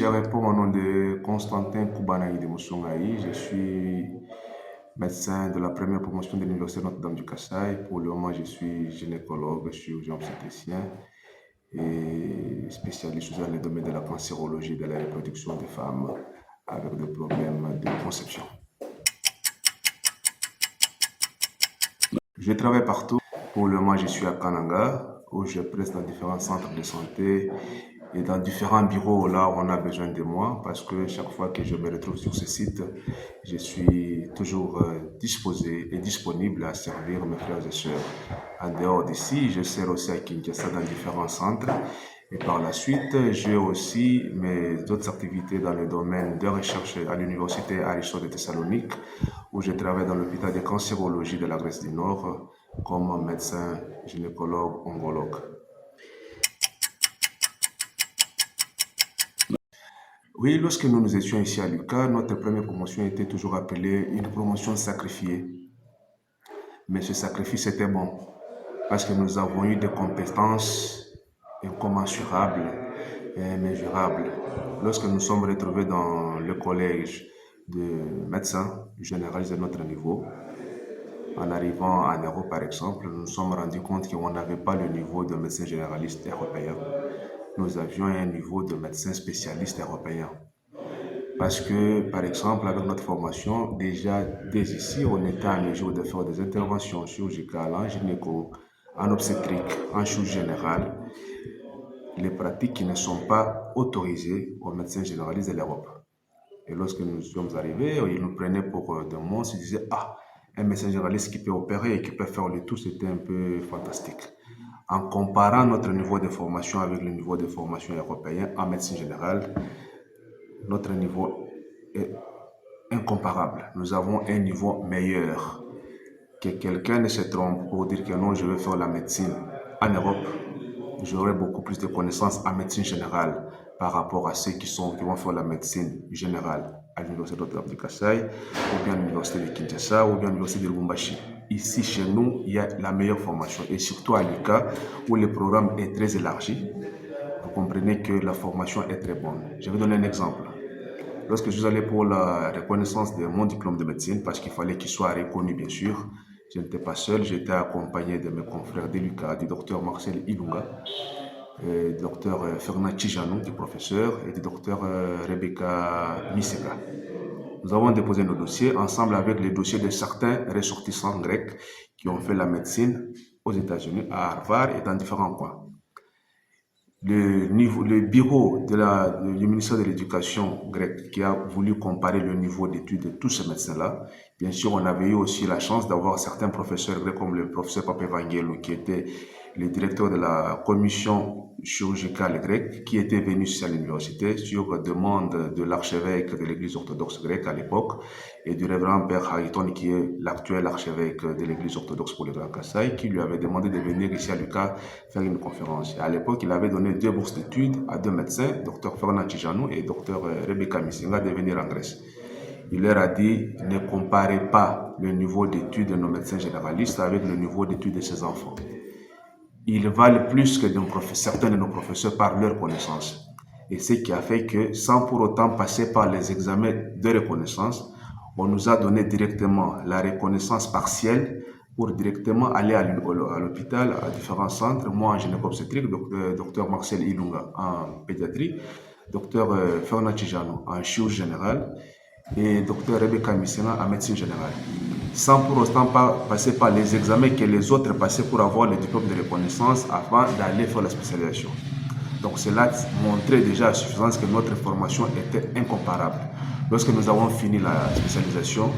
Je réponds au nom de Constantin Koubanaï de Moussoungaï. Je suis médecin de la première promotion de l'Université Notre-Dame du Kassai. Pour le moment, je suis gynécologue, chirurgien obstétricien et spécialiste dans le domaine de la cancérologie et de la reproduction des femmes avec des problèmes de conception. Je travaille partout. Pour le moment, je suis à Kananga, où je preste dans différents centres de santé et dans différents bureaux là où on a besoin de moi, parce que chaque fois que je me retrouve sur ce site, je suis toujours disposé et disponible à servir mes frères et sœurs. En dehors d'ici, je sers aussi à Kinshasa dans différents centres. Et par la suite, j'ai aussi mes autres activités dans le domaine de recherche à l'université Aristote de Thessalonique, où je travaille dans l'hôpital de cancérologie de la Grèce du Nord comme médecin, gynécologue, oncologue. Oui, lorsque nous étions ici à l'UQA, notre première promotion était toujours appelée une promotion sacrifiée. Mais ce sacrifice était bon, parce que nous avons eu des compétences incommensurables et immesurable. Lorsque nous sommes retrouvés dans le collège de médecins généralistes de notre niveau, en arrivant en Europe par exemple, nous nous sommes rendus compte qu'on n'avait pas le niveau de médecin généraliste européen. Nous avions un niveau de médecin spécialiste européen. Parce que, par exemple, avec notre formation, déjà dès ici, on était en mesure de faire des interventions chirurgicales en gynéco, en obstétrique, en chirurgie générale, les pratiques qui ne sont pas autorisées aux médecins généralistes de l'Europe. Et lorsque nous sommes arrivés, ils nous prenaient pour des monstres, ils disaient, ah, un médecin généraliste qui peut opérer et qui peut faire le tout, c'était un peu fantastique. En comparant notre niveau de formation avec le niveau de formation européen en médecine générale, notre niveau est incomparable. Nous avons un niveau meilleur. Que quelqu'un ne se trompe pour dire que non, je veux faire la médecine en Europe, j'aurai beaucoup plus de connaissances en médecine générale par rapport à ceux qui vont faire la médecine générale à l'Université Notre-Dame du Kassai, ou bien à l'Université de Kinshasa, ou bien à l'Université de Lubumbashi. Ici, chez nous, il y a la meilleure formation, et surtout à l'UQA, où le programme est très élargi. Vous comprenez que la formation est très bonne. Je vais donner un exemple. Lorsque je suis allé pour la reconnaissance de mon diplôme de médecine, parce qu'il fallait qu'il soit reconnu, bien sûr, je n'étais pas seul, j'étais accompagné de mes confrères de l'UQA, du docteur Marcel Ilunga, du docteur Fernand Tijano, du professeur, et du docteur Rebecca Miseka. Nous avons déposé nos dossiers ensemble avec les dossiers de certains ressortissants grecs qui ont fait la médecine aux États-Unis, à Harvard et dans différents coins. Le bureau du ministère de l'Éducation grec qui a voulu comparer le niveau d'études de tous ces médecins-là. Bien sûr, on avait eu aussi la chance d'avoir certains professeurs grecs comme le professeur Papaevangelou qui était le directeur de la commission chirurgicale grecque qui était venu ici à l'université sur demande de l'archevêque de l'église orthodoxe grecque à l'époque et du révérend Père Hariton qui est l'actuel archevêque de l'église orthodoxe pour le Grand Kassai qui lui avait demandé de venir ici à l'UQA faire une conférence. Et à l'époque, il avait donné 2 bourses d'études à 2 médecins, Dr Fernand Tijano et Dr Rebecca Misinga, de venir en Grèce. Il leur a dit, ne comparez pas le niveau d'études de nos médecins généralistes avec le niveau d'études de ces enfants. Ils valent plus que certains de nos professeurs par leur connaissance. Et ce qui a fait que, sans pour autant passer par les examens de reconnaissance, on nous a donné directement la reconnaissance partielle pour directement aller à l'hôpital, à différents centres. Moi, en gynéco-obstétrique, docteur Marcel Ilunga en pédiatrie, docteur Fernand Tijano en chirurgie générale et docteur Rebecca Misena en médecine générale, sans pour autant pas passer par les examens que les autres passaient pour avoir le diplôme de reconnaissance avant d'aller faire la spécialisation. Donc cela montrait déjà à suffisance que notre formation était incomparable. Lorsque nous avons fini la spécialisation,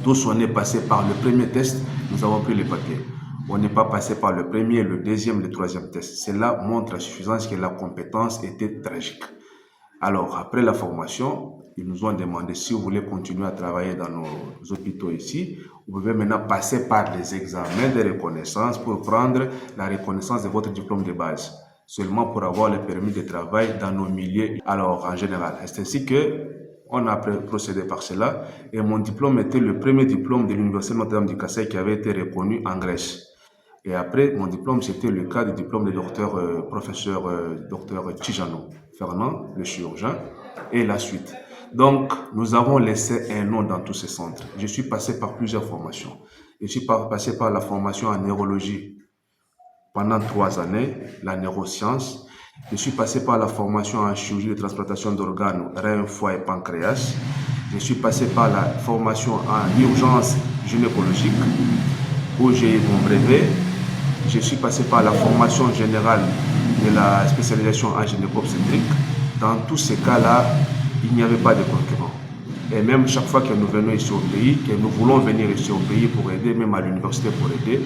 tous on est passé par le premier test, nous avons pris les papiers. On n'est pas passé par le premier, le deuxième, le troisième test. Cela montre à suffisance que la compétence était tragique. Alors, après la formation, ils nous ont demandé si vous voulez continuer à travailler dans nos hôpitaux ici, vous pouvez maintenant passer par les examens de reconnaissance pour prendre la reconnaissance de votre diplôme de base, seulement pour avoir le permis de travail dans nos milieux. Alors, en général, c'est ainsi que on a procédé par cela et mon diplôme était le premier diplôme de l'Université Notre-Dame du Kassai qui avait été reconnu en Grèce. Et après, mon diplôme, c'était le cas du diplôme de docteur, professeur, docteur Tijano. Fernand, le chirurgien, et la suite. Donc, nous avons laissé un nom dans tous ces centres. Je suis passé par plusieurs formations. Je suis passé par la formation en neurologie pendant 3 années, la neuroscience. Je suis passé par la formation en chirurgie de transplantation d'organes, rein, foie et pancréas. Je suis passé par la formation en urgence gynécologique, où j'ai eu mon brevet. Je suis passé par la formation générale de la spécialisation en gynéco-obstétrique. Dans tous ces cas-là, il n'y avait pas de concurrent. Et même chaque fois que nous venons ici au pays, que nous voulons venir ici au pays pour aider, même à l'université pour aider,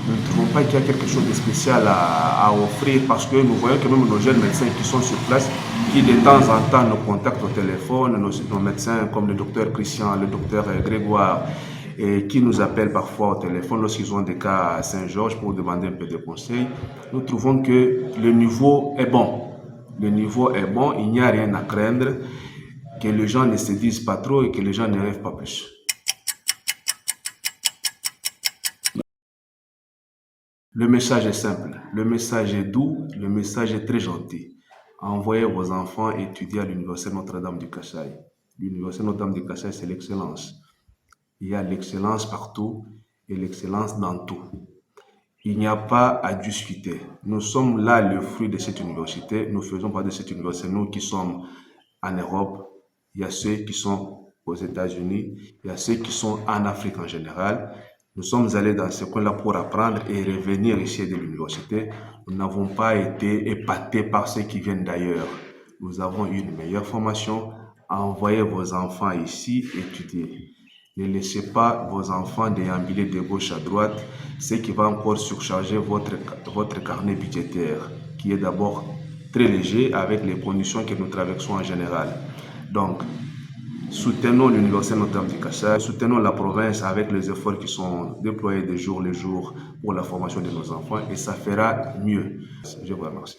nous ne trouvons pas qu'il y a quelque chose de spécial à offrir parce que nous voyons que même nos jeunes médecins qui sont sur place, qui de temps en temps nous contactent au téléphone, nos médecins comme le docteur Christian, le docteur Grégoire, et qui nous appellent parfois au téléphone lorsqu'ils ont des cas à Saint-Georges pour demander un peu de conseils, nous trouvons que le niveau est bon. Le niveau est bon, il n'y a rien à craindre, que les gens ne se disent pas trop et que les gens ne rêvent pas plus. Le message est simple, le message est doux, le message est très gentil. Envoyez vos enfants étudier à l'Université Notre-Dame du Kassai. L'Université Notre-Dame du Kassai, c'est l'excellence. Il y a l'excellence partout et l'excellence dans tout. Il n'y a pas à discuter. Nous sommes là le fruit de cette université. Nous faisons partie de cette université. Nous qui sommes en Europe, il y a ceux qui sont aux États-Unis, il y a ceux qui sont en Afrique en général. Nous sommes allés dans ce coin-là pour apprendre et revenir ici de l'université. Nous n'avons pas été épatés par ceux qui viennent d'ailleurs. Nous avons eu une meilleure formation. Envoyez vos enfants ici étudier. Ne laissez pas vos enfants déambuler de gauche à droite, ce qui va encore surcharger votre carnet budgétaire, qui est d'abord très léger avec les conditions que nous traversons en général. Donc, soutenons l'Université Notre-Dame du Kassai, soutenons la province avec les efforts qui sont déployés de jour le jour pour la formation de nos enfants et ça fera mieux. Je vous remercie.